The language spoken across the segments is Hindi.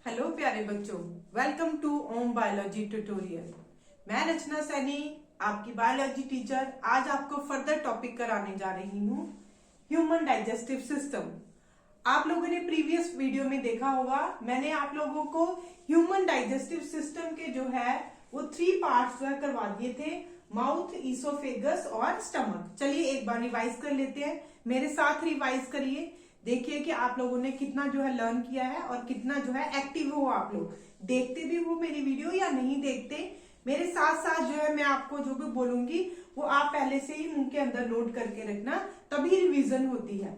हेलो प्यारे बच्चों, welcome to Om biology tutorial. मैं रचना सैनी, आपकी बायोलॉजी टीचर, आज आपको फर्दर टॉपिक कराने जा रही हूँ ह्यूमन डाइजेस्टिव सिस्टम। आप लोगों ने प्रीवियस वीडियो में देखा होगा, मैंने आप लोगों को ह्यूमन डाइजेस्टिव सिस्टम के जो है वो 3 पार्ट्स जो है करवा दिए थे, माउथ, ईसोफेगस और स्टमक। चलिए एक बार रिवाइज कर लेते हैं, मेरे साथ रिवाइज करिए। देखिए कि आप लोगों ने कितना जो है लर्न किया है और कितना जो है एक्टिव हो। आप लोग देखते भी हो मेरी वीडियो या नहीं देखते, मेरे साथ साथ जो है मैं आपको जो भी बोलूंगी वो आप पहले से ही मुंह के अंदर नोट करके रखना, तभी रिवीजन होती है।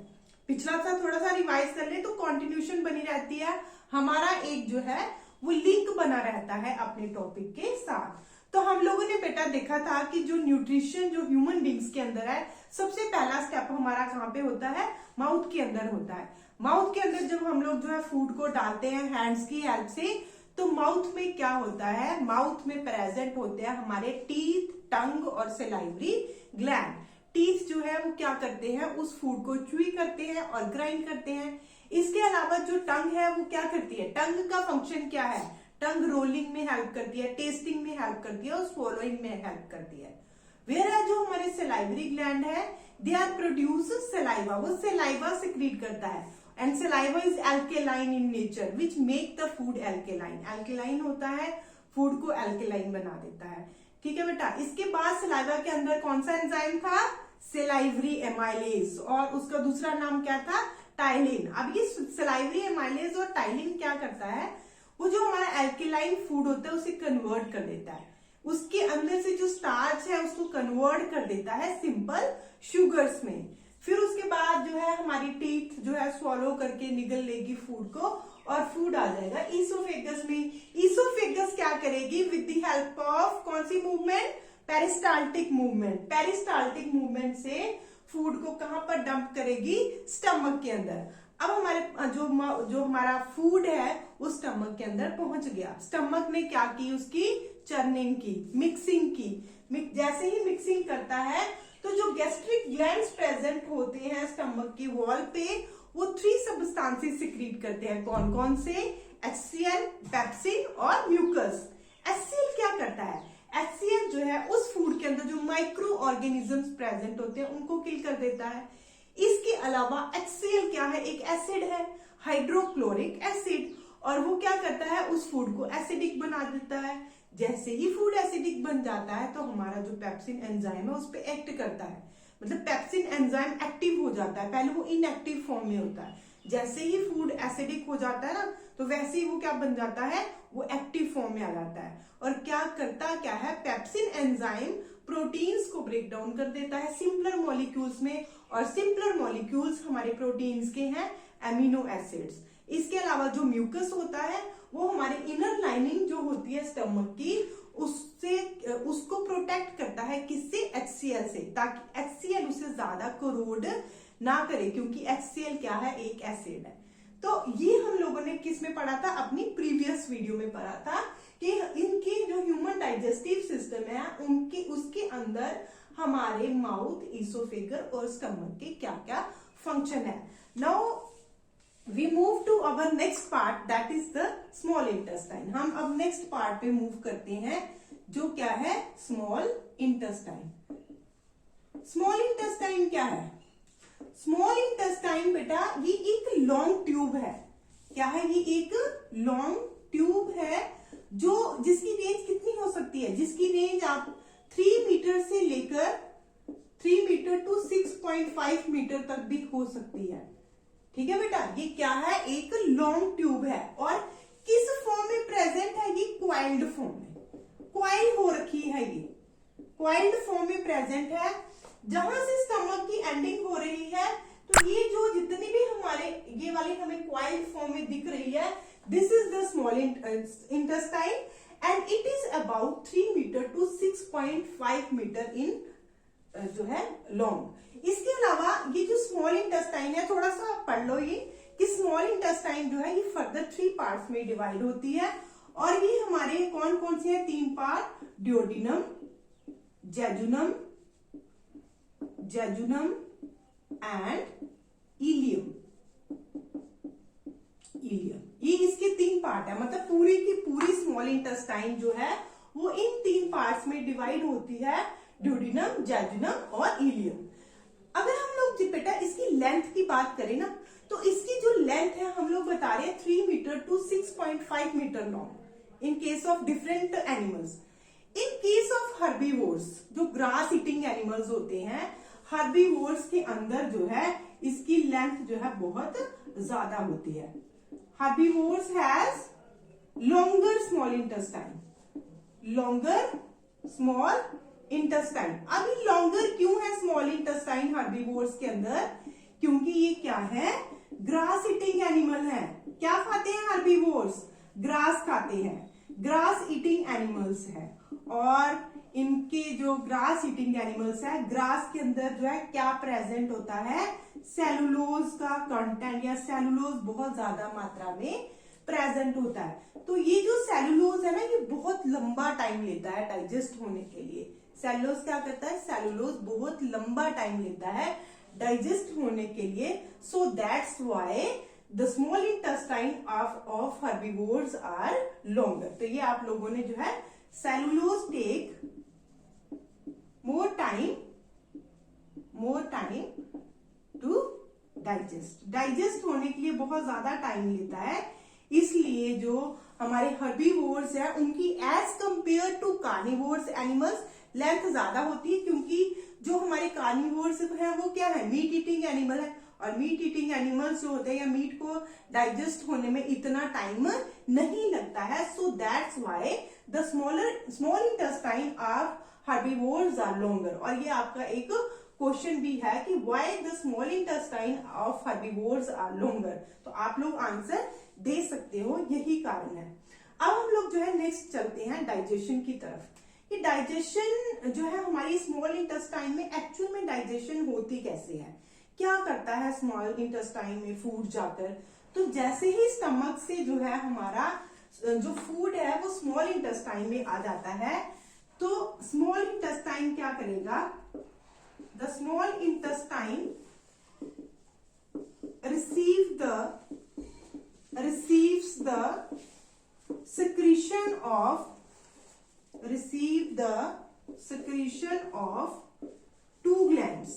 पिछला सा थोड़ा सा रिवाइज कर ले तो कंटिन्यूशन बनी रहती है, हमारा एक जो है वो लिंक बना रहता है अपने टॉपिक के साथ। तो हम लोगों ने बेटा देखा था कि जो न्यूट्रिशन जो ह्यूमन बींग्स के अंदर है, सबसे पहला स्टेप हमारा कहाँ पे होता है? माउथ के अंदर होता है। माउथ के अंदर जब हम लोग जो है फूड को डालते हैं हैंड्स की हेल्प से, तो माउथ में क्या होता है? माउथ में प्रेजेंट होते हैं हमारे टीथ, टंग और सलाइवरी ग्लैंड। टीथ जो है वो क्या करते हैं? उस फूड को च्यूई करते हैं और ग्राइंड करते हैं। इसके अलावा जो टंग है वो क्या करती है? टंग का फंक्शन क्या है? टंग रोलिंग में हेल्प करती है, टेस्टिंग में हेल्प करती है और swallowing में हेल्प करती है। वेयर जो हमारे सलाइवरी ग्लैंड है, दे आर प्रोड्यूस सलाइवा, वो सलाइवा सिक्रीट करता है। And saliva is alkaline in nature which make the food alkaline. Alkaline होता है, फूड को एल्केलाइन बना देता है। ठीक है बेटा। इसके बाद सलाइवा के अंदर कौन सा एंजाइम था? सलाइवरी एमाइलेज, और उसका दूसरा नाम क्या था? टाइलिन। अब ये सलाइवरी एमाइलेज और टाइलिन क्या करता है? वो जो हमारा एल्केलाइन फूड होता है उसे कन्वर्ट कर देता है, उसके अंदर से जो स्टार्च है उसको कन्वर्ट कर देता है सिंपल शुगर्स में। फिर उसके बाद जो है हमारी टीथ जो है स्वॉलो करके निगल लेगी फूड को और फूड आ जाएगा ईसोफेगस में। ईसोफेगस क्या करेगी? विद द हेल्प ऑफ कौन सी movement? Peristaltic movement. Peristaltic movement से फूड को कहां पर डंप करेगी? स्टमक के अंदर। अब हमारे जो हमारा फूड है वो स्टमक के अंदर पहुंच गया। स्टमक ने क्या की? उसकी चर्निंग की, मिक्सिंग की। जैसे ही मिक्सिंग करता है तो जो गैस्ट्रिक ग्लैंड्स प्रेजेंट होते हैं स्टमक की वॉल पे, वो 3 सब्सटेंसेस सिक्रीट करते हैं। कौन कौन से? HCl, पेप्सिन और म्यूकस। HCl क्या करता है? HCl जो है उस फूड के अंदर जो माइक्रो ऑर्गेनिजम्स प्रेजेंट होते हैं उनको किल कर देता है। इसके अलावा HCl क्या है? एक एसिड है, हाइड्रोक्लोरिक एसिड, और वो क्या करता है? उस फूड को एसिडिक बना देता है। जैसे ही फूड एसिडिक बन जाता है तो हमारा जो पेप्सिन एंजाइम है उस पर एक्ट करता है, मतलब पेप्सिन एंजाइम एक्टिव हो जाता है। पहले वो इनएक्टिव फॉर्म में होता है, जैसे ही फूड एसिडिक हो जाता है ना तो वैसे ही वो क्या बन जाता है? वो एक्टिव फॉर्म में आ जाता है। और क्या करता क्या है? पेप्सिन एंजाइम प्रोटीन्स को ब्रेक डाउन कर देता है सिंपलर मॉलिक्यूल्स में, और सिंपलर मॉलिक्यूल्स हमारे प्रोटीन्स के हैं एमिनो एसिड्स। इसके अलावा जो म्यूकस होता है वो हमारे इनर लाइनिंग जो होती है स्टमक की, उसको प्रोटेक्ट करता है। किससे? HCl से, ताकि HCl उसे ज्यादा कोरोड ना करे, क्योंकि HCl क्या है? एक एसिड है। तो ये हम लोगों ने किस में पढ़ा था? अपनी प्रीवियस वीडियो में पढ़ा था कि इनकी जो ह्यूमन डाइजेस्टिव सिस्टम है उनके उसके अंदर हमारे माउथ, ईसोफेगर और स्टमक के क्या क्या फंक्शन है। Now we move to our next part, that is the small intestine। हम अब नेक्स्ट पार्ट पे मूव करते हैं जो क्या है? Small intestine. स्मॉल इंटेस्टाइन क्या है? स्मॉल इंटेस्टाइन बेटा ये एक लॉन्ग ट्यूब है। क्या है? ये एक लॉन्ग ट्यूब है जो जिसकी रेंज कितनी हो सकती है? जिसकी रेंज आप 3 मीटर से लेकर 3 मीटर टू 6.5 मीटर तक भी हो सकती है। ठीक है बेटा। ये क्या है? एक लॉन्ग ट्यूब है। और किस फॉर्म में प्रेजेंट है? ये क्वाइल्ड फॉर्म में, क्वाइल हो रखी है, ये क्वाइल्ड फॉर्म में प्रेजेंट है। जहां से स्टमक की एंडिंग हो रही है तो ये जो जितनी भी हमारे ये वाली हमें क्वाइल्ड फॉर्म में दिख रही है, this is the small intestine and it is about 3 metre to 6.5 metre in जो है लॉन्ग। इसके अलावा ये जो स्मॉल इंटेस्टाइन है, थोड़ा सा आप पढ़ लो ये कि स्मॉल इंटेस्टाइन जो है ये फर्दर 3 पार्ट्स में डिवाइड होती है। और ये हमारे कौन कौन से हैं? 3 part, duodenum, jejunum, jejunum and ileum. Ileum, ये इसके 3 पार्ट पार्ट है, मतलब पूरी की पूरी स्मॉल इंटेस्टाइन जो है वो इन 3 पार्ट्स में डिवाइड होती है, ड्यूडेनम, जेजुनम और इलियम। अगर हम लोग बेटा इसकी लेंथ की बात करें ना, तो इसकी जो लेंथ है हम लोग बता रहे हैं 3 metre to 6.5 metre long in case of different animals. In case of herbivores, जो ग्रास ईटिंग एनिमल्स होते हैं, हर्बीवोर्स के अंदर जो है इसकी लेंथ जो है बहुत ज्यादा होती है। Herbivores has longer small intestine, longer small intestine. अभी लॉन्गर क्यों है स्मॉल इंटेस्टाइन हर्बीवोर्स के अंदर? क्योंकि ये क्या है, ग्रास ईटिंग एनिमल है। क्या खाते हैं हर्बीवोर्स? ग्रास खाते हैं, ग्रास ईटिंग एनिमल्स है। और इनके जो ग्रास ईटिंग एनिमल्स है, ग्रास के अंदर जो है क्या प्रेजेंट होता है, सेलुलोज का कंटेंट या सेलुलोज बहुत ज्यादा मात्रा में प्रेजेंट होता है। तो ये जो सेलुलोज है ना, ये बहुत लंबा टाइम लेता है डाइजेस्ट होने के लिए। सेलुलोज क्या करता है, सेलुलोज बहुत लंबा टाइम लेता है डाइजेस्ट होने के लिए। So that's why the small intestine of herbivores are longer. तो ये आप लोगों ने जो है cellulose take more time to digest होने के लिए बहुत ज्यादा टाइम लेता है। इसलिए जो हमारे हर्बीवोर्स है उनकी as compared to carnivores animals length ज्यादा होती है, क्योंकि जो हमारे कार्निवोर्स है वो क्या है, मीट ईटिंग एनिमल है। और मीट ईटिंग एनिमल्स जो होते हैं या मीट को डाइजेस्ट होने में इतना टाइम नहीं लगता है। So that's why the small intestine of herbivores are longer. और ये आपका एक क्वेश्चन भी है कि why the small intestine of herbivores are longer. तो आप लोग आंसर दे सकते हो, यही कारण है। अब हम लोग जो है नेक्स्ट चलते हैं डाइजेशन की तरफ। ये डाइजेशन जो है हमारी स्मॉल इंटेस्टाइन में एक्चुअल में डाइजेशन होती कैसे है, क्या करता है स्मॉल इंटेस्टाइन में फूड जाकर? तो जैसे ही स्टमक से जो है हमारा जो फूड है वो स्मॉल इंटेस्टाइन में आ जाता है, तो स्मॉल इंटेस्टाइन क्या करेगा, the small intestine receives the secretion of two glands।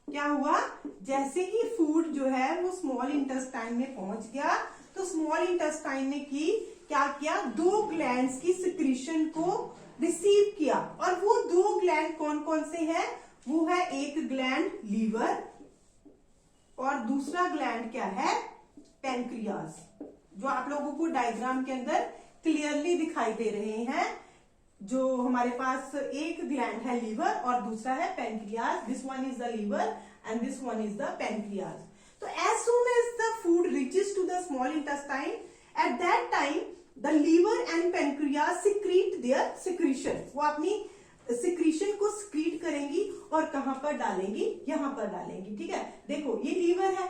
क्या हुआ, जैसे ही फूड जो है वो स्मॉल इंटेस्टाइन में पहुंच गया, तो स्मॉल इंटेस्टाइन ने क्या किया, 2 ग्लैंड्स की सिक्रीशन को रिसीव किया। और वो 2 ग्लैंड कौन कौन से हैं? वो है एक ग्लैंड लीवर और दूसरा ग्लैंड क्या है, पैंक्रियाज, जो आप लोगों को डायग्राम के अंदर क्लियरली दिखाई दे रहे हैं। जो हमारे पास एक ग्लैंड है लीवर और दूसरा है pancreas. This one is the liver and this one is the pancreas. तो as soon as the food reaches to the small intestine, at that time the liver and pancreas secrete their secretion. वो अपनी सिक्रीशन को सिक्रीट करेंगी और कहां पर डालेंगी, यहां पर डालेंगी। ठीक है, देखो ये लीवर है,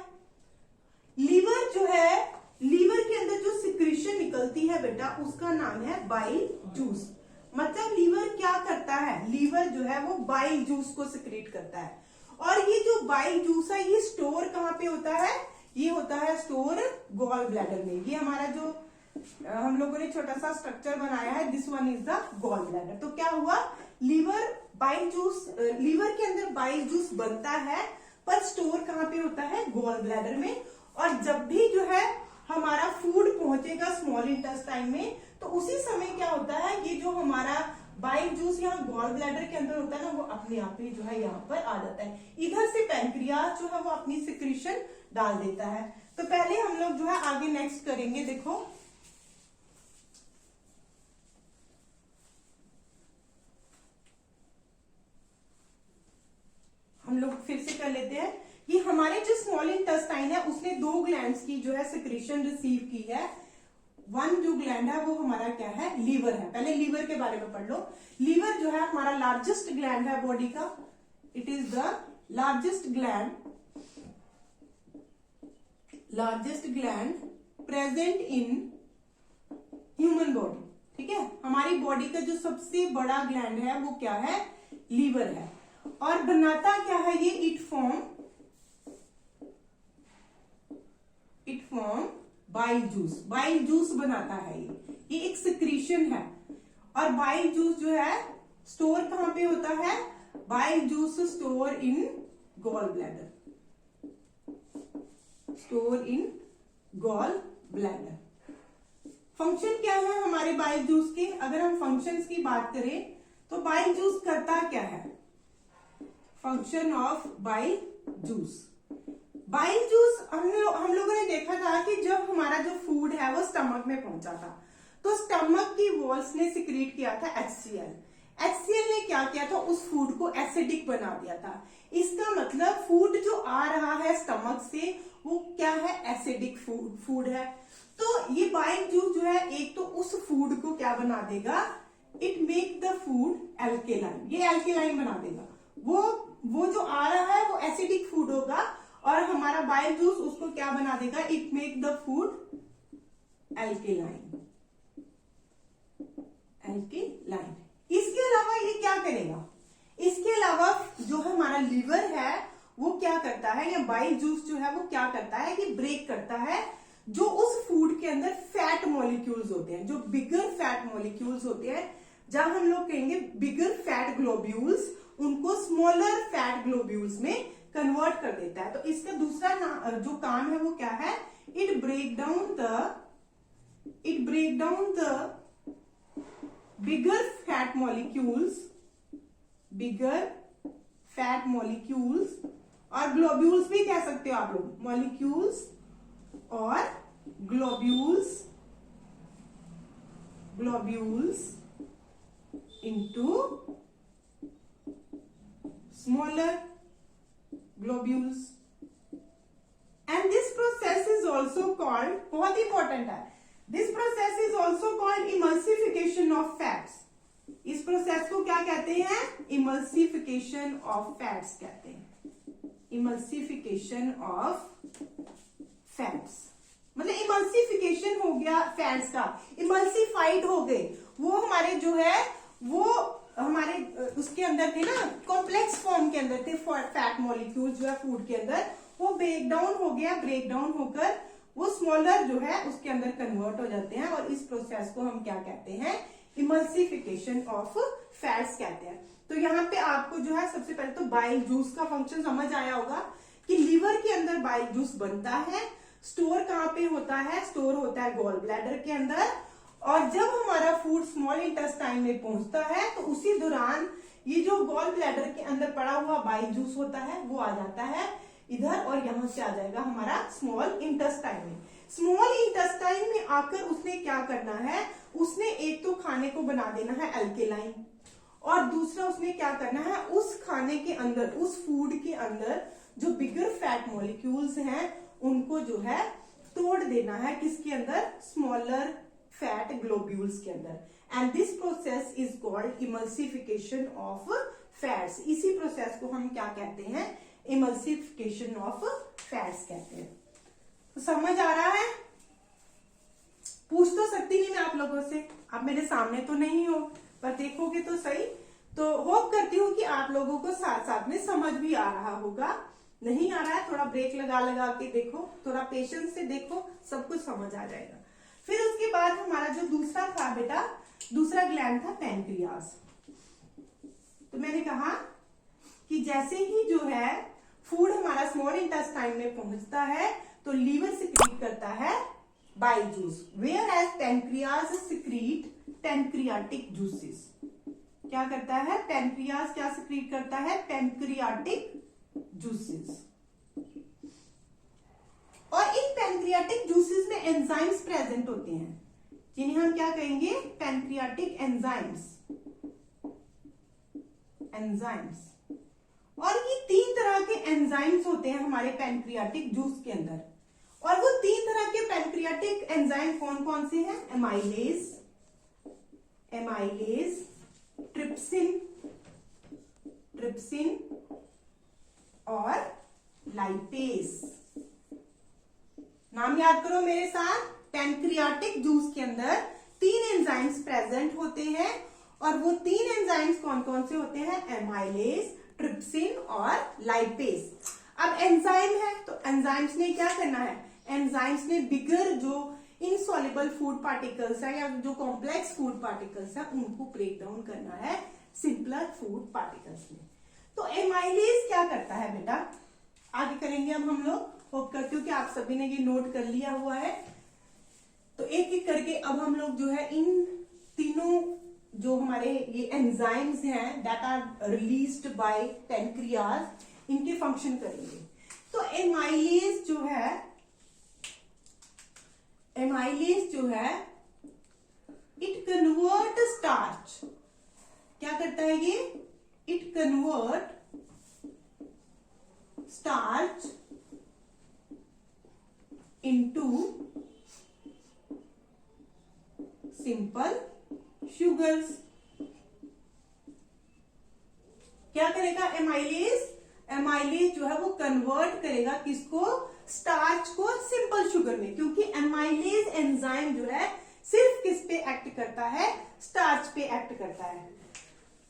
लीवर जो है, लीवर के अंदर जो सिक्रीशन निकलती है बेटा उसका नाम है बाइल जूस। मतलब लीवर क्या करता है, लीवर जो है वो बाइल जूस को सिक्रीट करता है। और ये जो बाइल जूस है ये स्टोर कहां पे होता है, ये होता है स्टोर गॉल ब्लैडर में। ये हमारा जो हम लोगों ने छोटा सा स्ट्रक्चर बनाया है, this one is the gall bladder. तो क्या हुआ, लीवर बाइल जूस, लीवर के अंदर बाइल जूस बनता है पर स्टोर कहां पे होता है, गॉल ब्लैडर में। और जब भी जो है हमारा फूड पहुंचेगा स्मॉल इंटेस्टाइन में, तो उसी समय क्या होता है, ये जो हमारा बाइल जूस यहाँ गॉल ब्लैडर के अंदर होता है ना, वो अपने आप ही जो है यहाँ पर आ जाता है। इधर से पैंक्रियाज जो है वो अपनी सिक्रीशन डाल देता है। तो पहले हम लोग जो है आगे नेक्स्ट करेंगे। देखो हम लोग फिर से कर लेते हैं। ये हमारे जो स्मॉल इंटेस्टाइन है उसने 2 ग्लैंड्स की जो है सिक्रीशन रिसीव की है। वन जो ग्लैंड है वो हमारा क्या है, लीवर है। पहले लीवर के बारे में पढ़ लो। लीवर जो है हमारा लार्जेस्ट ग्लैंड है बॉडी का, it is the largest gland present in human body. ठीक है, हमारी बॉडी का जो सबसे बड़ा ग्लैंड है वो क्या है, लीवर है। और बनाता क्या है ये, इट फॉर्म बाइल जूस बनाता है। ये एक सिक्रीशन है। और बाइल जूस जो है स्टोर कहां पे होता है? Bile juice store in gall bladder, store in gall bladder. Function क्या है हमारे बाइल जूस के? अगर हम फंक्शंस की बात करें तो बाइल जूस करता क्या है? Function of bile juice. Bile juice हम लोगों ने देखा था कि जब हमारा जो फूड है वो स्टमक में पहुंचा था तो स्टमक की वॉल्स ने सिक्रीट किया था HCl। HCl ने क्या किया था? उस फूड को एसिडिक बना दिया था। इसका मतलब फूड जो आ रहा है स्टमक से वो क्या है? एसिडिक फूड है। तो ये बाइल जूस जो है एक तो उस फूड को क्या बना देगा? It make the food alkaline, ये एल्केलाइन बना देगा। वो जो आ रहा है वो एसिडिक फूड होगा और हमारा बाइल जूस उसको क्या बना देगा? It make the food alkaline, alkaline. इसके अलावा ये क्या करेगा? इसके अलावा जो हमारा लिवर है वो क्या करता है, या बाइल जूस जो है वो क्या करता है कि ब्रेक करता है जो उस फूड के अंदर फैट मॉलिक्यूल्स होते हैं, जो बिगर फैट मॉलिक्यूल्स होते हैं, जहां हम लोग कहेंगे बिगर फैट ग्लोब्यूल्स, उनको स्मॉलर फैट ग्लोब्यूल्स में कन्वर्ट कर देता है। तो इसका दूसरा जो काम है वो क्या है? It break down the bigger fat molecules और ग्लोब्यूल्स भी कह सकते हो आप लोग, मॉलिक्यूल्स और globules into smaller globules, and this process is also called, बहुत इंपॉर्टेंट है, this process is also called emulsification of fats। इस प्रोसेस को क्या कहते हैं? emulsification of fats कहते हैं। emulsification of fats मतलब इमल्सिफिकेशन हो गया फैट्स का, इमल्सिफाइड हो गए, वो हमारे जो है वो हमारे उसके अंदर थे ना, कॉम्प्लेक्स फॉर्म के अंदर थे फैट मॉलिक्यूल जो है फूड के अंदर, वो ब्रेकडाउन हो गया, ब्रेकडाउन होकर वो स्मॉलर जो है उसके अंदर कन्वर्ट हो जाते हैं और इस प्रोसेस को हम क्या कहते हैं? इमल्सिफिकेशन ऑफ फैट्स कहते हैं। तो यहाँ पे आपको जो है सबसे पहले तो बाइल जूस का फंक्शन समझ आया होगा कि लिवर के अंदर बाइल जूस बनता है। स्टोर कहाँ पे होता है? स्टोर होता है गॉल ब्लैडर के अंदर। और जब हमारा फूड स्मॉल इंटेस्टाइन में पहुंचता है तो उसी दौरान ये जो गॉल ब्लैडर के अंदर पड़ा हुआ बाइल जूस होता है वो आ जाता है इधर और यहां से आ जाएगा हमारा स्मॉल इंटेस्टाइन में। स्मॉल इंटेस्टाइन में आकर उसने क्या करना है? उसने एक तो खाने को बना देना है एल्केलाइन और दूसरा उसने क्या करना है? उस खाने के अंदर, उस फूड के अंदर जो बिगर फैट मॉलिक्यूल्स हैं उनको जो है तोड़ देना है, किसके अंदर? स्मॉलर फैट ग्लोब्यूल्स के अंदर। And this process is called emulsification of fats. इसी प्रोसेस को हम क्या कहते हैं? इमल्सिफिकेशन ऑफ फैट्स कहते हैं। तो समझ आ रहा है? पूछ तो सकती नहीं मैं आप लोगों से, आप मेरे सामने तो नहीं हो, पर देखोगे तो सही। तो होप करती हूँ कि आप लोगों को साथ साथ में समझ भी आ रहा होगा। नहीं आ रहा है, थोड़ा ब्रेक लगा के देखो, थोड़ा पेशेंस से देखो, सब कुछ समझ आ जाएगा। फिर उसके बाद हमारा जो दूसरा था बेटा, दूसरा ग्लैंड था पैनक्रियाज। तो मैंने कहा कि जैसे ही जो है फूड हमारा स्मॉल इंटेस्टाइन में पहुंचता है तो लीवर सिक्रीट करता है bile juice, whereas pancreas secrete pancreatic juices. क्या करता है? पैनक्रियाज क्या सिक्रीट करता है? Pancreatic juices. और इन पैनक्रियाटिक जूसेस में एंजाइम्स प्रेजेंट होते हैं जिन्हें हम क्या कहेंगे? Pancreatic enzymes. और ये 3 तरह के एंजाइम्स होते हैं हमारे पैनक्रियाटिक जूस के अंदर। और वो 3 तरह के पैनक्रियाटिक एंजाइम कौन कौन से हैं? एमाइलेज, ट्रिप्सिन और लाइपेज। नाम याद करो मेरे साथ। पैनक्रियाटिक जूस के अंदर 3 एंजाइम्स प्रेजेंट होते हैं और वो 3 एंजाइम्स कौन कौन से होते हैं? एमाइलेज, ट्रिप्सिन और लाइपेज। अब एंजाइम है तो एंजाइम्स ने क्या करना है? एंजाइम्स ने बिगर जो इनसॉल्युबल फूड पार्टिकल्स है या जो कॉम्प्लेक्स फूड पार्टिकल्स है उनको ब्रेक डाउन करना है सिंपलर फूड पार्टिकल्स में। तो एमाइलेज क्या करता है बेटा, आगे करेंगे अब हम लोग। होप करती हूँ कि आप सभी ने ये नोट कर लिया हुआ है। तो एक एक करके अब हम लोग जो है इन तीनों जो हमारे ये एंजाइम्स हैं that are released by pancreas, इनके फंक्शन करेंगे। तो एमाइलेज जो है इट कन्वर्ट स्टार्च, क्या करता है ये, it convert starch into simple sugars. क्या करेगा एमाइलेज जो है वो कन्वर्ट करेगा किसको, स्टार्च को सिंपल शुगर में, क्योंकि एमाइलेज एंजाइम जो है सिर्फ किस पे एक्ट करता है, स्टार्च पे एक्ट करता है।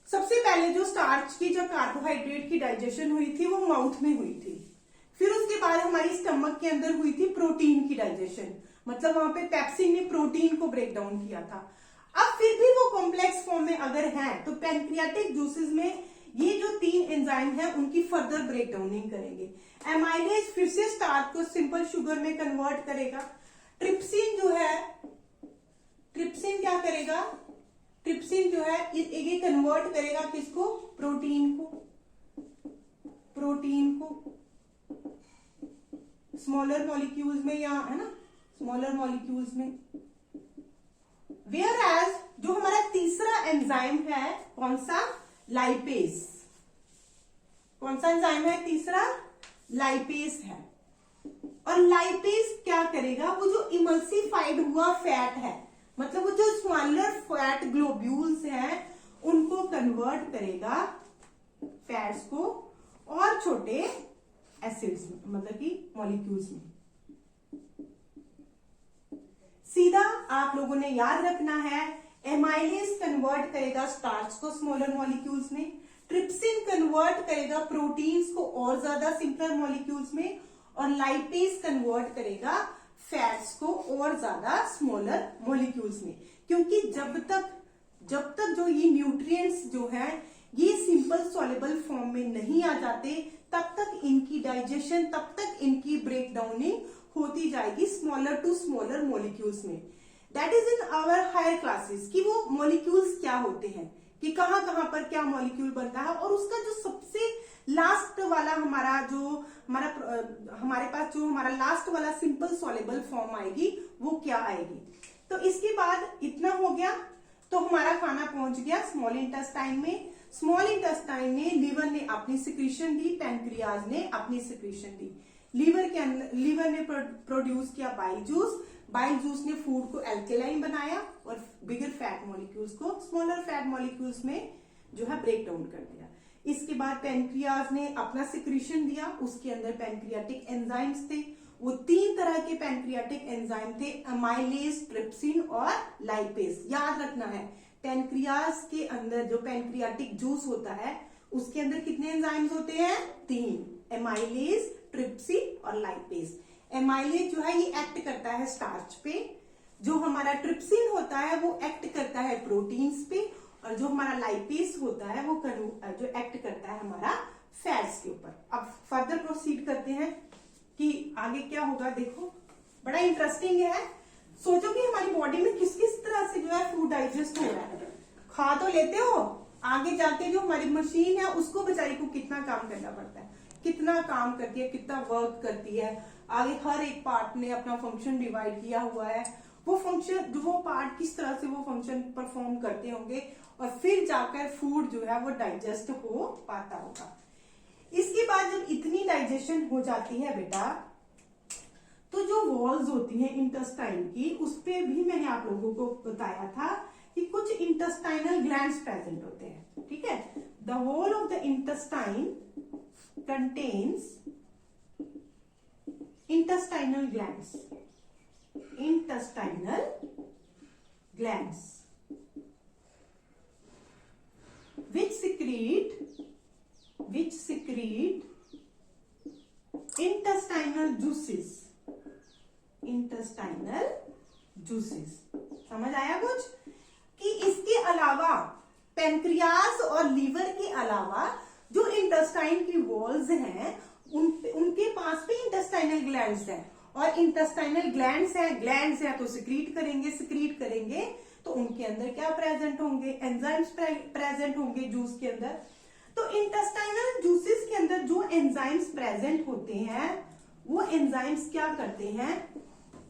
सबसे पहले जो स्टार्च की जो कार्बोहाइड्रेट की डाइजेशन हुई थी वो माउथ में हुई थी, फिर उसके बाद हमारी स्टमक के अंदर हुई थी प्रोटीन की डाइजेशन, मतलब वहां पे पेप्सिन ने प्रोटीन को ब्रेक डाउन किया था। अब फिर भी वो कॉम्प्लेक्स फॉर्म में अगर है तो पैनक्रियाटिक जूसेस में ये जो 3 एंजाइम है उनकी फर्दर ब्रेक डाउनिंग करेंगे। एमाइलेज फिर से स्टार्च को सिंपल शुगर में कन्वर्ट करेगा। ट्रिप्सिन जो है, ट्रिप्सिन क्या करेगा, ट्रिप्सिन जो है ये कन्वर्ट करेगा किसको, प्रोटीन को स्मॉलर मॉलिक्यूल्स में, या है ना स्मॉलर मॉलिक्यूल्स में। वेयर एज जो हमारा तीसरा एंजाइम है कौन सा, लाइपेज, कौन सा एंजाइम है तीसरा, लाइपेज है। और लाइपेज क्या करेगा, वो जो इमल्सिफाइड हुआ फैट है, मतलब वो जो स्मॉलर फैट ग्लोब्यूल्स हैं उनको कन्वर्ट करेगा फैट्स को और छोटे एसिड्स में, मतलब कि मॉलिक्यूल्स में। सीधा आप लोगों ने याद रखना है, एमाइलेज कन्वर्ट करेगा स्टार्च को स्मॉलर मॉलिक्यूल्स में, ट्रिप्सिन कन्वर्ट करेगा प्रोटीन्स को और ज्यादा सिंपलर मॉलिक्यूल्स में, और लाइपेज कन्वर्ट करेगा फैट्स को और ज्यादा स्मॉलर मॉलिक्यूल्स में। क्योंकि जब तक जो ये न्यूट्रिएंट्स जो है ये सिंपल सॉल्युबल फॉर्म में नहीं आ जाते तब तक इनकी डाइजेशन, तब तक इनकी ब्रेक डाउनिंग होती जाएगी स्मॉलर टू स्मॉलर मॉलिक्यूल्स में। That is in our higher classes कि वो मॉलिक्यूल्स क्या होते हैं, कि कहां कहां पर क्या मॉलिक्यूल बनता है, और उसका जो सबसे लास्ट वाला हमारे पास जो हमारा लास्ट वाला सिंपल सॉल्युबल फॉर्म आएगी वो क्या आएगी। तो इसके बाद इतना हो गया, तो हमारा खाना पहुंच गया स्मॉल इंटेस्टाइन में। स्मॉल इंटेस्टाइन में लीवर ने अपनी सिक्रीशन दी, पैनक्रियाज ने अपनी सिक्रीशन दी। लीवर ने प्रोड्यूस किया बाइल जूस ने फूड को एल्केलाइन बनाया और बिगर फैट मॉलिक्यूल्स को स्मॉलर फैट मॉलिक्यूल्स में जो है ब्रेक डाउन कर दिया। इसके बाद पैनक्रियाज ने अपना सिक्रीशन दिया, उसके अंदर पैनक्रियाटिक एंजाइम्स थे, वो 3 तरह के पैनक्रियाटिक एंजाइम थे, अमाइलेज, ट्रिप्सिन और लाइपेज। याद रखना है पैनक्रियाज के अंदर जो पैनक्रियाटिक जूस होता है उसके अंदर कितने एंजाइम्स होते हैं, 3, एमाइलेज, ट्रिप्सिन और लाइपेज। एमाइलेज जो है ये एक्ट करता है स्टार्च पे, जो हमारा ट्रिप्सिन होता है वो एक्ट करता है प्रोटीन्स पे, और जो हमारा लाइपेज होता है वो जो एक्ट करता है हमारा फैट्स के ऊपर। अब फर्दर प्रोसीड करते हैं कि आगे क्या होगा। देखो बड़ा इंटरेस्टिंग है, सोचो कि हमारी बॉडी में किस किस तरह से जो है फूड डाइजेस्ट हो रहा है। खा तो लेते हो, आगे जाके जो हमारी मशीन है उसको बेचारी को कितना काम करना पड़ता है, कितना काम करती है, कितना वर्क करती है। आगे हर एक पार्ट ने अपना फंक्शन डिवाइड किया हुआ है, वो फंक्शन जो वो पार्ट किस तरह से वो फंक्शन परफॉर्म करते होंगे, और फिर जाकर फूड जो है वो डाइजेस्ट हो पाता होगा। इसके बाद जब इतनी डाइजेशन हो जाती है बेटा, तो जो वॉल्स होती हैं इंटेस्टाइन की, उस पे भी मैंने आप लोगों को बताया था कि कुछ इंटेस्टाइनल ग्लैंड्स प्रेजेंट होते हैं। ठीक है, the whole of the intestine contains intestinal glands which secrete intestinal juices intestinal juices. समझ आया कुछ? कि इसके अलावा पेनक्रियास और लीवर के अलावा जो इंटेस्टाइन की वॉल्स हैं उनके पास भी इंटेस्टाइनल ग्लैंड्स हैं, और इंटेस्टाइनल ग्लैंड्स है तो सिक्रीट करेंगे तो उनके अंदर क्या प्रेजेंट होंगे? एंजाइम्स प्रेजेंट होंगे जूस के अंदर। तो इंटेस्टाइनल जूसेस के अंदर जो एंजाइम्स प्रेजेंट होते हैं वो एंजाइम्स क्या करते हैं?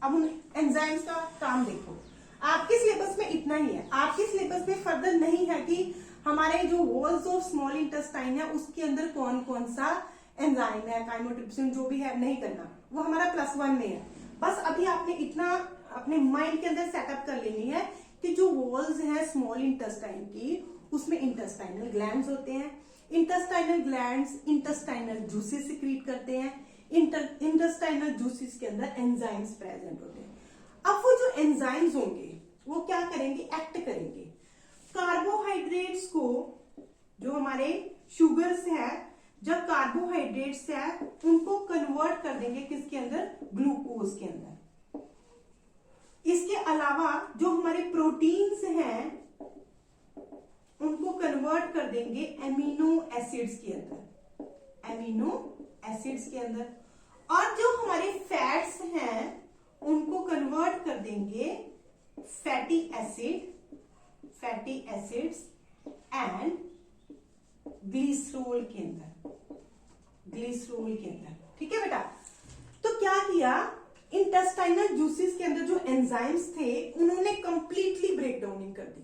अब उन एंजाइम्स का काम देखो, आपके सिलेबस में इतना ही है, आपके सिलेबस में फर्दर नहीं है कि हमारे जो वॉल्स ऑफ स्मॉल इंटेस्टाइन है उसके अंदर कौन कौन सा एंजाइम है, काइमोट्रिप्सिन जो भी है, नहीं करना, वो हमारा +1 में है। बस अभी आपने इतना अपने माइंड के अंदर सेटअप कर लेनी है कि जो वॉल्स हैं स्मॉल इंटेस्टाइन की उसमें इंटेस्टाइनल ग्लैंड्स होते हैं, intestinal glands intestinal juices secrete करते हैं, इंटेस्टाइनल जूसेस के अंदर एंजाइम्स प्रेजेंट होते हैं। अब वो जो एंजाइम्स होंगे वो क्या करेंगे? एक्ट करेंगे। कार्बोहाइड्रेट्स को, जो हमारे शुगर्स है, जब कार्बोहाइड्रेट्स है उनको कन्वर्ट कर देंगे किसके अंदर? ग्लूकोज के अंदर। इसके अलावा जो हमारे प्रोटीन्स हैं उनको कन्वर्ट कर देंगे एमिनो एसिड्स के अंदर, और जो हमारे फैट्स हैं उनको कन्वर्ट कर देंगे फैटी एसिड्स एंड ग्लिसरॉल के अंदर। ठीक है बेटा? तो क्या किया? इंटेस्टाइनल जूसेस के अंदर जो एंजाइम्स थे उन्होंने कंप्लीटली ब्रेकडाउनिंग कर दी।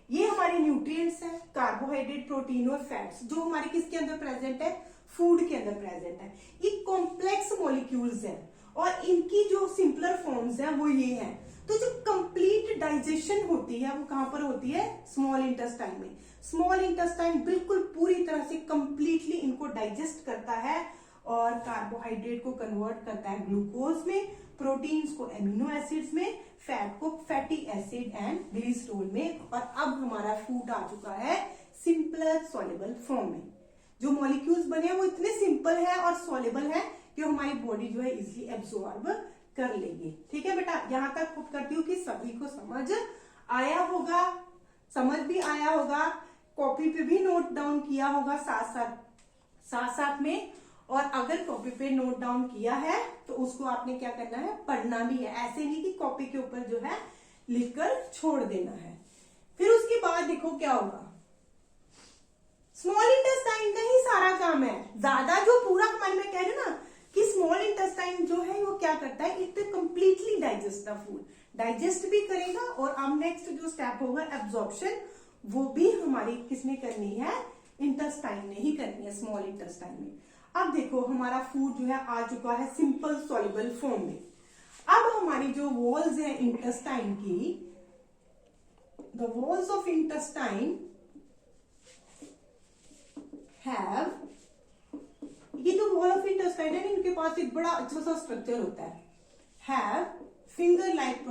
ये हमारे न्यूट्रिएंट्स हैं, कार्बोहाइड्रेट, प्रोटीन और फैट्स, जो हमारे किसके अंदर प्रेजेंट है? फूड के अंदर प्रेजेंट है। ये कॉम्प्लेक्स मॉलिक्यूल्स हैं और इनकी जो सिंपलर फॉर्म्स हैं वो ये हैं। तो जो कंप्लीट डाइजेशन होती है वो कहां पर होती है? स्मॉल इंटेस्टाइन में। स्मॉल इंटेस्टाइन बिल्कुल पूरी तरह से कंप्लीटली इनको डाइजेस्ट करता है और कार्बोहाइड्रेट को कन्वर्ट करता है ग्लूकोज में, प्रोटीन्स को एमिनो एसिड्स में, फैट को फैटी एसिड एंड ग्लिसरॉल में, और अब हमारा फूड आ चुका है सिंपलर सॉल्युबल फॉर्म में। जो मॉलिक्यूल्स बने हैं वो इतने सिंपल है और सॉल्युबल है कि हमारी बॉडी जो है इजिली एब्सॉर्ब कर लेगी। ठीक है बेटा? यहां तक होप करती हूँ कि सभी को समझ आया होगा, कॉपी पे भी नोट डाउन किया होगा साथ में, और अगर कॉपी पे नोट डाउन किया है तो उसको आपने क्या करना है? पढ़ना भी है। ऐसे नहीं कि कॉपी के ऊपर जो है लिखकर छोड़ देना है। फिर उसके बाद देखो क्या होगा, स्मॉल इंटेस्टाइन का ही सारा काम है। ज्यादा जो पूरा हमारे में कह रहे ना कि स्मॉल इंटेस्टाइन जो है वो क्या करता है? It completely digest the food, digest भी करेगा, और अब नेक्स्ट जो स्टेप होगा एब्जॉर्प्शन, वो भी हमारी किसने करनी है? इंटेस्टाइन ने ही करनी है, स्मॉल इंटेस्टाइन में। अब देखो हमारा फूड जो है आ चुका है सिंपल सॉल्युबल फॉर्म में। अब हमारी जो वॉल्स है इंटेस्टाइन की, the walls of intestine have, ये जो वॉल ऑफ इंटेस्टाइन है इनके पास एक बड़ा अच्छा सा स्ट्रक्चर होता है। Have finger like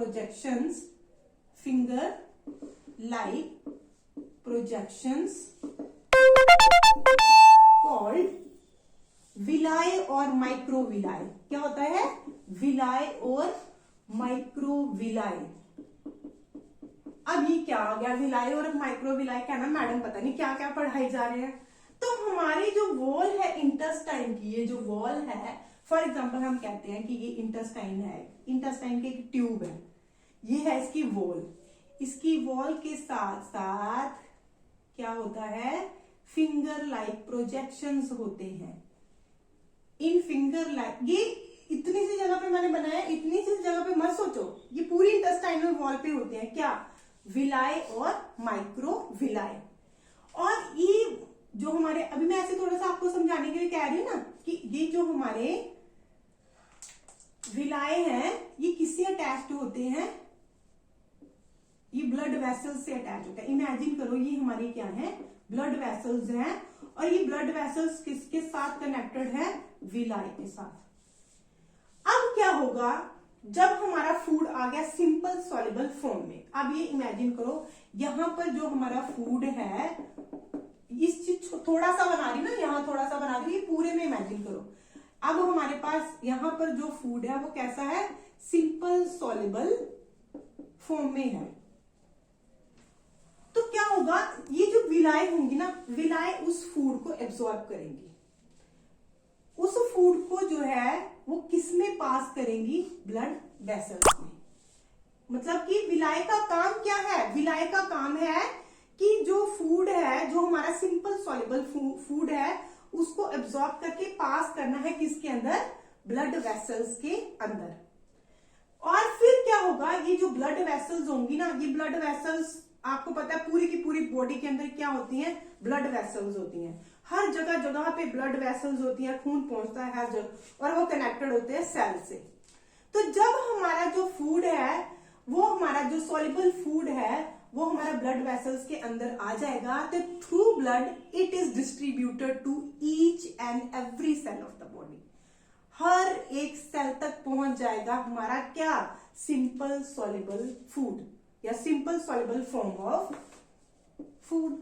projections called villi और माइक्रोविलाय। क्या होता है? विलाय और माइक्रोविलाय। अब ये क्या आ गया? विलाय और माइक्रोविलाय क्या ना मैडम, पता नहीं क्या क्या पढ़ाई जा रहे हैं। तो हमारी जो वॉल है इंटेस्टाइन की, ये जो वॉल है, फॉर एग्जांपल हम कहते हैं कि ये इंटेस्टाइन है, इंटेस्टाइन की एक ट्यूब है, ये है इसकी वॉल। इसकी वॉल के साथ साथ क्या होता है? फिंगर लाइक प्रोजेक्शंस होते हैं। इन फिंगर लाइक, ये इतनी सी जगह पे मैंने बनाया, इतनी सी जगह पे मत सोचो, ये पूरी इंटेस्टाइनल वॉल पे होते हैं। क्या? विलाय और माइक्रोविलाय। और ये जो हमारे, अभी मैं ऐसे थोड़ा सा आपको समझाने के लिए कह रही हूँ ना कि ये जो हमारे विलाय हैं ये किससे अटैच्ड होते हैं? ये ब्लड वेसल्स से अटैच होता है। इमेजिन करो ये हमारी क्या है? ब्लड वेसल्स हैं, और ये ब्लड वेसल्स किसके साथ कनेक्टेड है? विलाय के साथ। अब क्या होगा जब हमारा फूड आ गया सिंपल सॉल्युबल फॉर्म में? अब ये इमेजिन करो यहां पर जो हमारा फूड है, इस चीज थोड़ा सा बना रही ना, यहां थोड़ा सा बना रही, पूरे में इमेजिन करो। अब हमारे पास यहाँ पर जो फूड है वो कैसा है, सिंपल सॉल्युबल फॉर्म में है। तो क्या होगा, ये जो विलाय होंगी ना, विलाय उस फूड को एब्सॉर्ब करेंगी, उस फूड को जो है वो किस में पास करेंगी, ब्लड वेसल्स में। मतलब कि विलाय का काम क्या है, विलाय का काम है कि जो फूड है, जो हमारा सिंपल सॉल्युबल फूड है, उसको एब्सॉर्ब करके पास करना है किसके अंदर, ब्लड वेसल्स के अंदर। और फिर क्या होगा, ये जो ब्लड वेसल्स होंगी ना, ये ब्लड वेसल्स आपको पता है पूरी की पूरी बॉडी के अंदर क्या होती हैं, ब्लड वेसल्स होती हैं। हर जगह जगह पे ब्लड वेसल्स होती हैं, खून पहुंचता है हर जगह, और वो कनेक्टेड होते हैं सेल से। तो जब हमारा जो फूड है, वो हमारा जो सॉल्युबल फूड है, वो हमारा ब्लड वेसल्स के अंदर आ जाएगा, तो through blood it is distributed to each and every cell of the body. हर एक सेल तक पहुंच जाएगा हमारा क्या, सिंपल सॉल्युबल फूड या simple soluble form of food.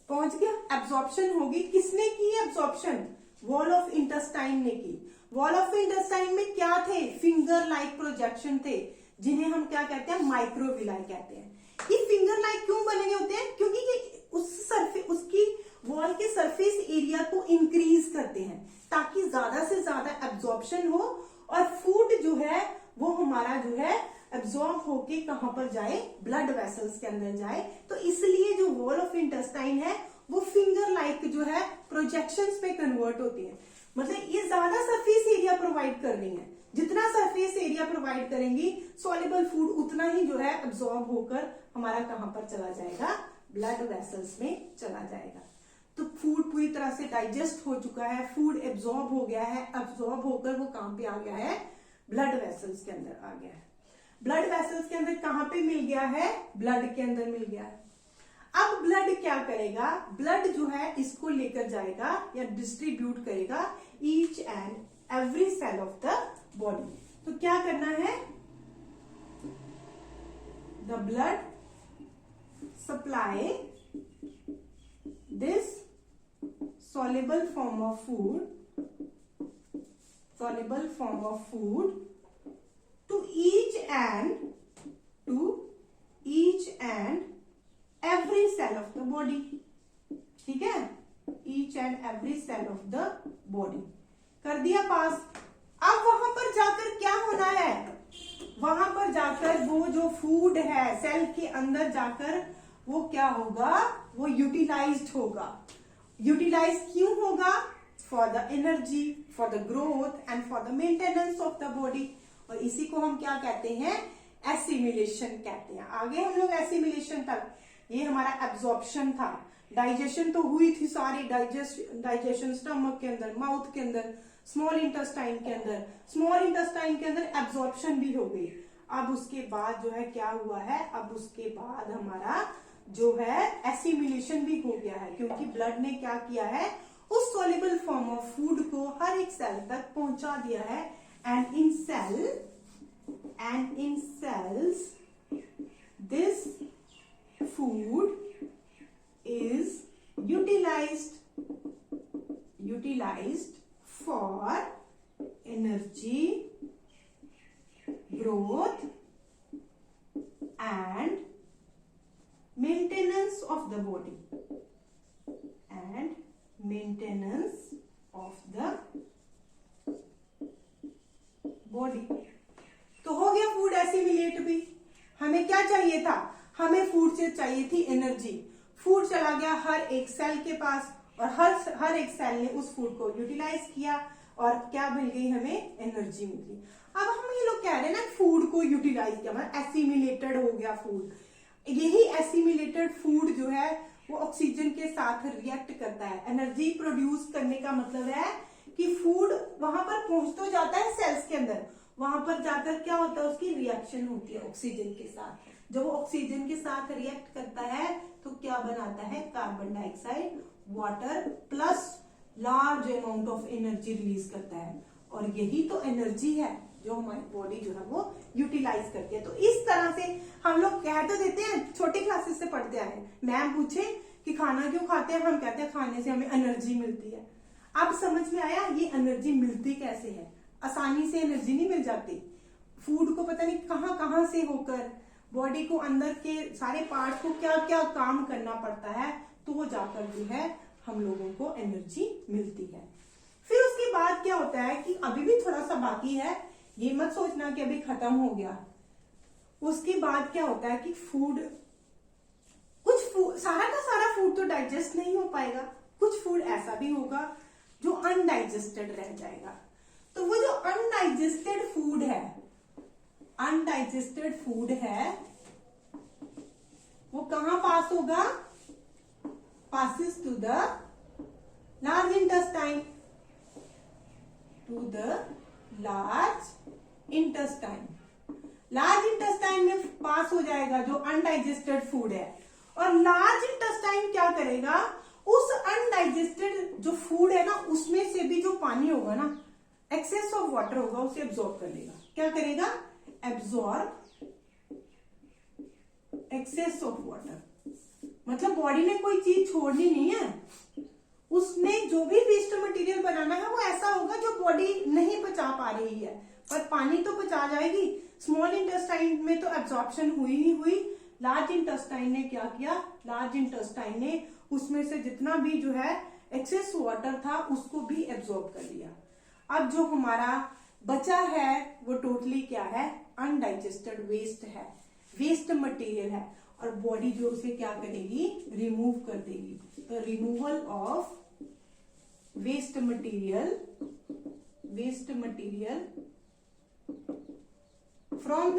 पहुंच गया, एब्जॉर्प्शन होगी। किसने की एब्जॉर्प्शन, वॉल ऑफ इंटेस्टाइन ने की। वॉल ऑफ इंटेस्टाइन में क्या थे, फिंगर लाइक प्रोजेक्शन थे, जिन्हें हम क्या कहते हैं, माइक्रोविलाई कहते हैं। ये फिंगर लाइक क्यों बने हुए होते हैं, क्योंकि ये उसकी वॉल के सरफेस एरिया को इंक्रीज करते हैं ताकि ज्यादा से ज्यादा एब्जॉर्प्शन हो और फूड जो है वो हमारा जो है एब्जॉर्ब होके कहां पर जाए, ब्लड वेसल्स के अंदर जाए। तो इसलिए जो वॉल ऑफ इंटेस्टाइन है वो फिंगर लाइक जो है प्रोजेक्शंस पे कन्वर्ट होती है। मतलब ये ज्यादा सरफेस एरिया प्रोवाइड कर रही है, जितना सरफेस एरिया प्रोवाइड करेंगी सॉल्युबल फूड उतना ही जो है एब्जॉर्ब होकर हमारा कहां पर चला जाएगा, ब्लड वेसल्स में चला जाएगा। तो फूड पूरी तरह से डाइजेस्ट हो चुका है, फूड एब्जॉर्ब हो गया है, एब्जॉर्ब होकर वो कहां पे आ गया है, ब्लड वेसल्स के अंदर आ गया है। ब्लड वेसल्स के अंदर कहां पे मिल गया है, ब्लड के अंदर मिल गया है। अब ब्लड क्या करेगा, ब्लड जो है इसको लेकर जाएगा या डिस्ट्रीब्यूट करेगा each and every cell of the body. तो क्या करना है, the blood supply this soluble form of food to each and every cell of the body। ठीक है, each and every cell of the body कर दिया पास। अब वहां पर जाकर क्या होना है, वहां पर जाकर वो जो फूड है सेल के अंदर जाकर वो क्या होगा, वो यूटिलाइज्ड होगा। यूटिलाइज क्यों होगा, for the energy, for the growth and for the maintenance of the body. और इसी को हम क्या कहते हैं, एसिमिलेशन कहते हैं। आगे हम लोग एसिमिलेशन तक, ये हमारा एब्जॉर्प्शन था। डाइजेशन तो हुई थी सारी, डाइजेशन स्टमक के अंदर, माउथ के अंदर, स्मॉल इंटेस्टाइन के अंदर, स्मॉल इंटेस्टाइन के अंदर एब्जॉर्प्शन भी हो गई। अब उसके बाद जो है क्या हुआ है, अब उसके बाद हमारा जो है एसिमिलेशन भी हो गया है, क्योंकि ब्लड ने क्या किया है, उस सॉल्युबल फॉर्म ऑफ फूड को हर एक सेल तक पहुंचा दिया है। And in cells this food is utilised for energy, growth and maintenance of the body तो हो गया फूड एसिमिलेट भी। हमें क्या चाहिए था, हमें फूड से चाहिए थी एनर्जी। फूड चला गया हर एक सेल के पास और हर एक सेल ने उस फूड को यूटिलाइज किया और क्या मिल गई, हमें एनर्जी मिल गई। अब हम ये लोग कह रहे हैं ना फूड को यूटिलाइज किया, मतलब एसिमिलेटेड हो गया फूड। यही एसिमिलेटेड फूड जो है वो ऑक्सीजन के साथ रिएक्ट करता है। एनर्जी प्रोड्यूस करने का मतलब है कि फूड वहां पर पहुंच तो जाता है सेल्स के अंदर, वहां पर जाकर क्या होता है, उसकी रिएक्शन होती है ऑक्सीजन के साथ। जब वो ऑक्सीजन के साथ रिएक्ट करता है तो क्या बनाता है, carbon dioxide, water plus large amount of energy release करता है। और यही तो एनर्जी है जो हमारी बॉडी जो है वो यूटिलाइज करती है। तो इस तरह से हम लोग कह तो देते हैं, छोटी क्लासेस से पढ़ते आए, मैम पूछे कि खाना क्यों खाते हैं, हम कहते हैं खाने से हमें एनर्जी मिलती है। अब समझ में आया ये एनर्जी मिलती कैसे है। आसानी से एनर्जी नहीं मिल जाती, फूड को पता नहीं कहां कहां से होकर बॉडी को अंदर के सारे पार्ट को क्या क्या काम करना पड़ता है, तो वो जाकर जो है हम लोगों को एनर्जी मिलती है। फिर उसके बाद क्या होता है कि अभी भी थोड़ा सा बाकी है, ये मत सोचना कि अभी खत्म हो गया। उसके बाद क्या होता है कि सारा का सारा फूड तो डाइजेस्ट नहीं हो पाएगा, कुछ फूड ऐसा भी होगा जो अनडाइजेस्टेड रह जाएगा। तो वो जो अनडाइजेस्टेड फूड है वो कहां पास होगा? Passes to the large intestine, large intestine में पास हो जाएगा जो अनडाइजेस्टेड फूड है। और लार्ज इंटेस्टाइन क्या करेगा? उस अनडाइजेस्टेड जो फूड है ना, उसमें से भी जो पानी होगा ना, एक्सेस ऑफ वाटर होगा, उसे एब्जॉर्ब कर लेगा। क्या करेगा? Absorb excess of water. मतलब बॉडी ने कोई चीज छोड़नी नहीं है, उसने जो भी वेस्ट मटेरियल बनाना है वो ऐसा होगा जो बॉडी नहीं पचा पा रही है, पर पानी तो पचा जाएगी। स्मॉल इंटेस्टाइन में तो एब्जॉर्प्शन हुई ही हुई। लार्ज इंटेस्टाइन ने क्या किया? लार्ज इंटेस्टाइन ने उसमें से जितना भी जो है एक्सेस वाटर था उसको भी एब्जॉर्ब कर लिया। अब जो हमारा बचा है वो टोटली क्या है? अनडाइजेस्टेड वेस्ट है, वेस्ट मटेरियल है, और बॉडी जो उसे क्या करेगी? रिमूव कर देगी। तो removal of waste material from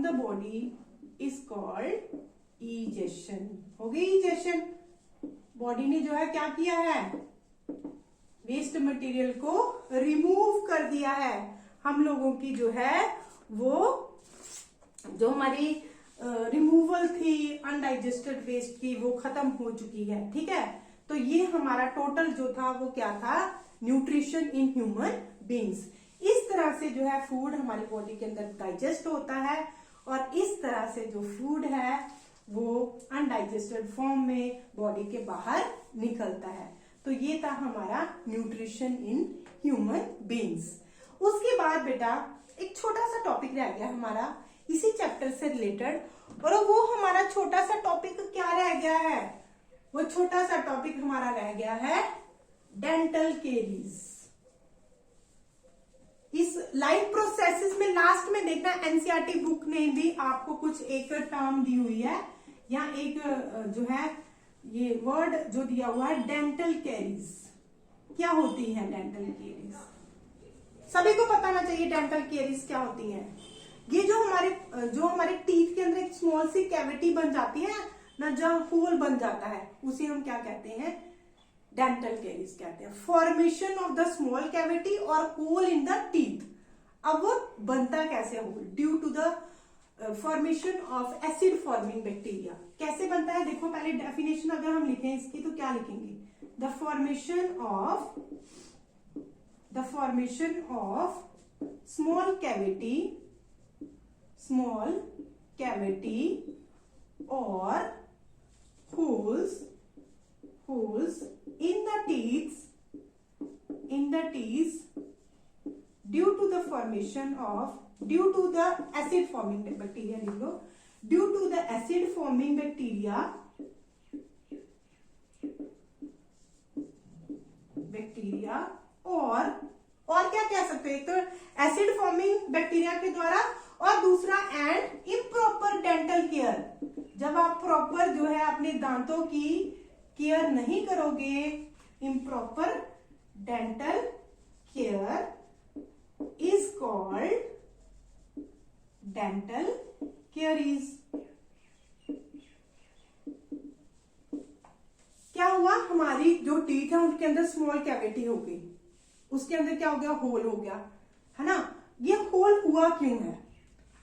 the body is called egestion. हो गई इजेशन। बॉडी ने जो है क्या किया है? वेस्ट मटेरियल को रिमूव कर दिया है। हम लोगों की जो है वो जो हमारी रिमूवल थी अनडाइजेस्टेड वेस्ट की वो खत्म हो चुकी है। ठीक है, तो ये हमारा टोटल जो था वो क्या था? Nutrition in human beings. इस तरह से जो है फूड हमारी बॉडी के अंदर डाइजेस्ट होता है, और इस तरह से जो फूड है वो अनडाइजेस्टेड फॉर्म में बॉडी के बाहर निकलता है। तो ये था हमारा न्यूट्रिशन इन ह्यूमन बींग्स। उसके बाद बेटा एक छोटा सा टॉपिक रह गया हमारा इसी चैप्टर से रिलेटेड, और वो हमारा छोटा सा टॉपिक क्या रह गया है? वो छोटा सा टॉपिक हमारा रह गया है डेंटल केरीज। इस लाइफ प्रोसेसेस में लास्ट में देखना, एनसीईआरटी बुक ने भी आपको कुछ एक टर्म दी हुई है, या एक जो है ये वर्ड जो दिया हुआ है डेंटल कैरीज। क्या होती है डेंटल कैरीज? सभी को पता ना चाहिए डेंटल कैरीज क्या होती है। ये जो हमारे टीथ के अंदर एक स्मॉल सी कैविटी बन जाती है ना, जहां होल बन जाता है, उसे हम क्या कहते हैं? डेंटल कैरीज कहते हैं। Formation of the small cavity और होल इन द टीथ। अब वो बनता कैसे hole? Due to the formation of acid forming bacteria. कैसे बनता है? देखो पहले डेफिनेशन अगर हम लिखें इसकी तो क्या लिखेंगे? The formation of small cavity और holes in the teeth due to the acid forming bacteria, due to the acid forming bacteria और क्या कह सकते हैं? एक तो एसिड फॉर्मिंग बैक्टीरिया के द्वारा, और दूसरा एंड इम्प्रॉपर डेंटल केयर। जब आप प्रॉपर जो है अपने दांतों की केयर नहीं करोगे, improper dental care is called dental caries. क्या हुआ? हमारी जो टीथ है उनके अंदर स्मॉल कैविटी हो गई, उसके अंदर क्या हो गया? होल हो गया, है ना। ये होल हुआ क्यों है?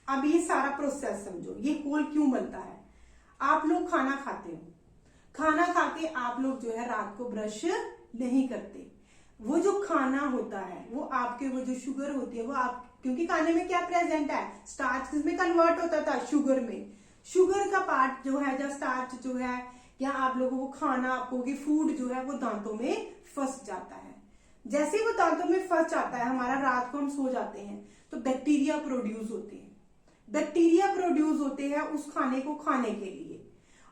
अब ये सारा प्रोसेस समझो, ये होल क्यों बनता है? आप लोग खाना खाते हो, खाना खा के आप लोग जो है रात को ब्रश नहीं करते। वो जो खाना होता है वो आपके वो जो शुगर होती है वो आप, क्योंकि खाने में क्या प्रेजेंट है? स्टार्च, इसमें कन्वर्ट होता था शुगर में। शुगर का पार्ट जो है, जो स्टार्च जो है क्या आप लोगों को खाना, आपको कि फूड जो है वो दांतों में फंस जाता है। जैसे ही वो दांतों में फंस जाता है, हमारा रात को हम सो जाते हैं तो बैक्टीरिया प्रोड्यूस होते हैं। बैक्टीरिया प्रोड्यूस होते हैं उस खाने को खाने के लिए,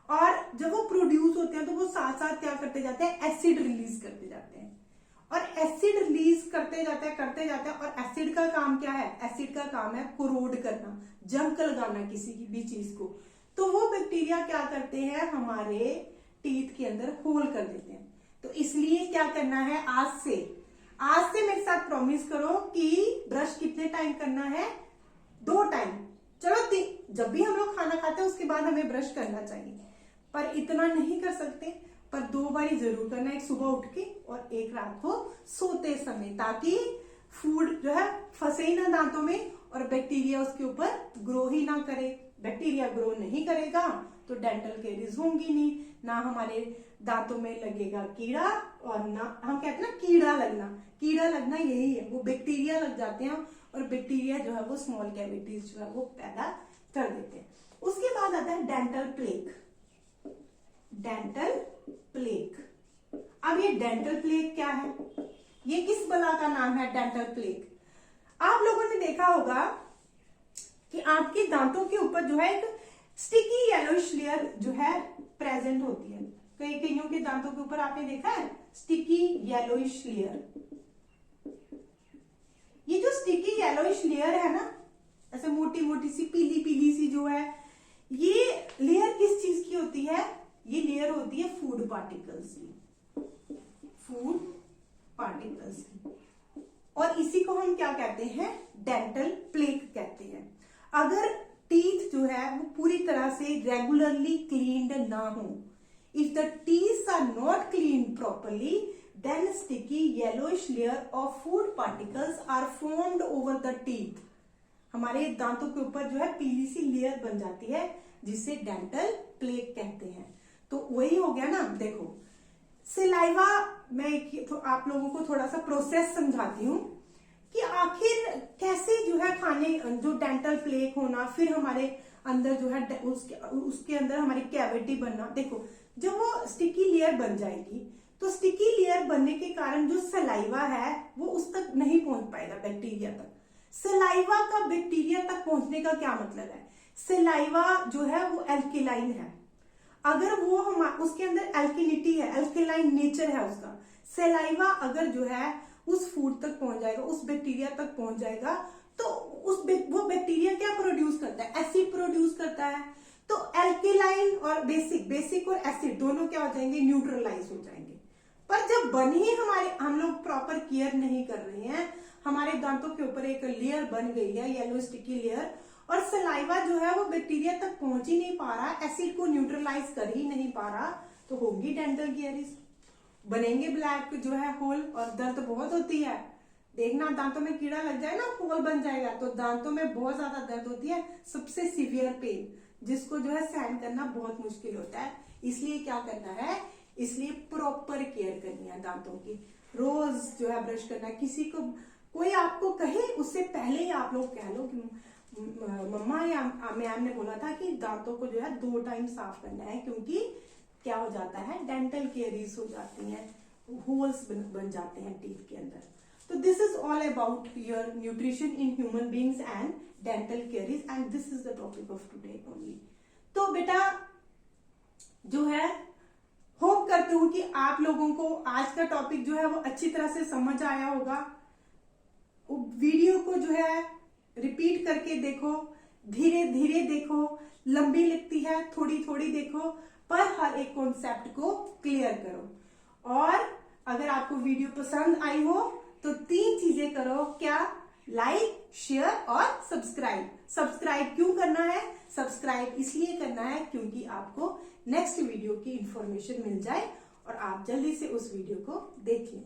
और जब वो प्रोड्यूस होते हैं तो वो साथ साथ क्या करते जाते हैं, एसिड रिलीज करते जाते हैं, और एसिड रिलीज करते जाते हैं। और एसिड का काम क्या है, एसिड का काम है कोरोड करना, जंग लगाना किसी की भी चीज को। तो वो बैक्टीरिया क्या करते हैं, हमारे टीथ के अंदर होल कर देते हैं। तो इसलिए क्या करना है, आज से मेरे साथ प्रॉमिस करो कि ब्रश कितने टाइम करना है, 2 टाइम। चलो जब भी हम लोग खाना खाते हैं उसके बाद हमें ब्रश करना चाहिए, पर इतना नहीं कर सकते, पर 2 बारी जरूर करना, एक सुबह उठ के और एक रात को सोते समय, ताकि फूड जो है फंसे ही ना दांतों में और बैक्टीरिया उसके ऊपर ग्रो ही ना करे। बैक्टीरिया ग्रो नहीं करेगा तो डेंटल कैरीज होंगी नहीं, ना हमारे दांतों में लगेगा कीड़ा, और ना हम कहते हैं ना कीड़ा लगना यही है, वो बैक्टीरिया लग जाते हैं, और बैक्टीरिया जो है वो स्मॉल कैविटीज जो है वो पैदा कर देते हैं। उसके बाद आता है डेंटल प्लेक। अब ये डेंटल प्लेक क्या है, ये किस बला का नाम है डेंटल प्लेक? आप लोगों ने देखा होगा कि आपके दांतों के ऊपर जो है एक स्टिकी येलोइश लेयर जो है प्रेजेंट होती है। कईयों के दांतों के ऊपर आपने देखा है स्टिकी येलोइश लेयर। ये जो स्टिकी येलोइश लेयर है ना, ऐसे मोटी मोटी सी पीली सी जो है, ये लेयर किस चीज की होती है? ये लेयर होती है फूड पार्टिकल्स की, और इसी को हम क्या कहते हैं, डेंटल प्लेक कहते हैं। अगर टीथ जो है वो पूरी तरह से रेगुलरली क्लीन्ड ना हो, if the teeth are not clean properly, then sticky yellowish layer of food particles are formed over the teeth। हमारे दांतों के ऊपर जो है पीली सी लेयर बन जाती है, जिसे डेंटल प्लेक कहते हैं। तो वही हो गया ना। देखो सिलाइवा, मैं तो आप लोगों को थोड़ा सा प्रोसेस समझाती हूँ कि आखिर कैसे जो है खाने, जो डेंटल प्लेक होना, फिर हमारे अंदर जो है उसके अंदर हमारी कैविटी बनना। देखो जब वो स्टिकी लेयर बन जाएगी तो स्टिकी लेयर बनने के कारण जो सलाइवा है वो उस तक नहीं पहुंच पाएगा, बैक्टीरिया तक। सलाइवा का बैक्टीरिया तक पहुंचने का क्या मतलब है? सलाइवा जो है वो एल्केलाइन है, अगर वो उसके अंदर एल्किनिटी है, एल्केलाइन नेचर है उसका। सलाइवा अगर जो है उस फूड तक पहुंच जाएगा, उस बैक्टीरिया तक पहुंच जाएगा, तो वो बैक्टीरिया क्या प्रोड्यूस करता है? एसिड प्रोड्यूस करता है। तो एल्केलाइन और बेसिक और एसिड दोनों क्या हो जाएंगे? न्यूट्रलाइज हो जाएंगे। पर जब बन ही हम लोग प्रॉपर केयर नहीं कर रहे हैं, हमारे दांतों के ऊपर एक लेयर बन गई है येलो स्टिकी लेयर, और सलाइवा जो है वो बैक्टीरिया तक पहुंच ही नहीं पा रहा, एसिड को न्यूट्रलाइज कर ही नहीं पा रहा, तो होगी डेंटल कैरीज, बनेंगे ब्लैक जो है होल, और दर्द बहुत होती है। देखना दांतों में कीड़ा लग जाए ना, होल बन जाएगा, तो दांतों में बहुत ज्यादा दर्द होती है, सबसे सीवियर पेन, जिसको जो है सहन करना बहुत मुश्किल होता है। इसलिए क्या करना है, इसलिए प्रॉपर केयर करनी है दांतों की, रोज जो है ब्रश करना है। किसी को कोई आपको कहे उससे पहले ही आप लोग कह लो कि मम्मा या मैम ने बोला था कि दांतों को जो है 2 टाइम साफ करना है, क्योंकि क्या हो जाता है, डेंटल कैरीज हो जाती हैं, होल्स बन जाते हैं टीथ के अंदर। तो this is all about your nutrition in human beings and dental caries, and this is the topic of today only. तो बेटा जो है, होप करती हूँ कि आप लोगों को आज का टॉपिक जो है वो अच्छी तरह से समझ आया होगा। वीडियो को जो है रिपीट करके देखो, धीरे धीरे देखो, लंबी लगती है थोड़ी थोड़ी देखो, पर हर एक कॉन्सेप्ट को क्लियर करो। और अगर आपको वीडियो पसंद आई हो तो 3 चीजें करो, क्या? लाइक, शेयर और सब्सक्राइब। सब्सक्राइब क्यों करना है? सब्सक्राइब इसलिए करना है क्योंकि आपको नेक्स्ट वीडियो की इंफॉर्मेशन मिल जाए और आप जल्दी से उस वीडियो को देख लें।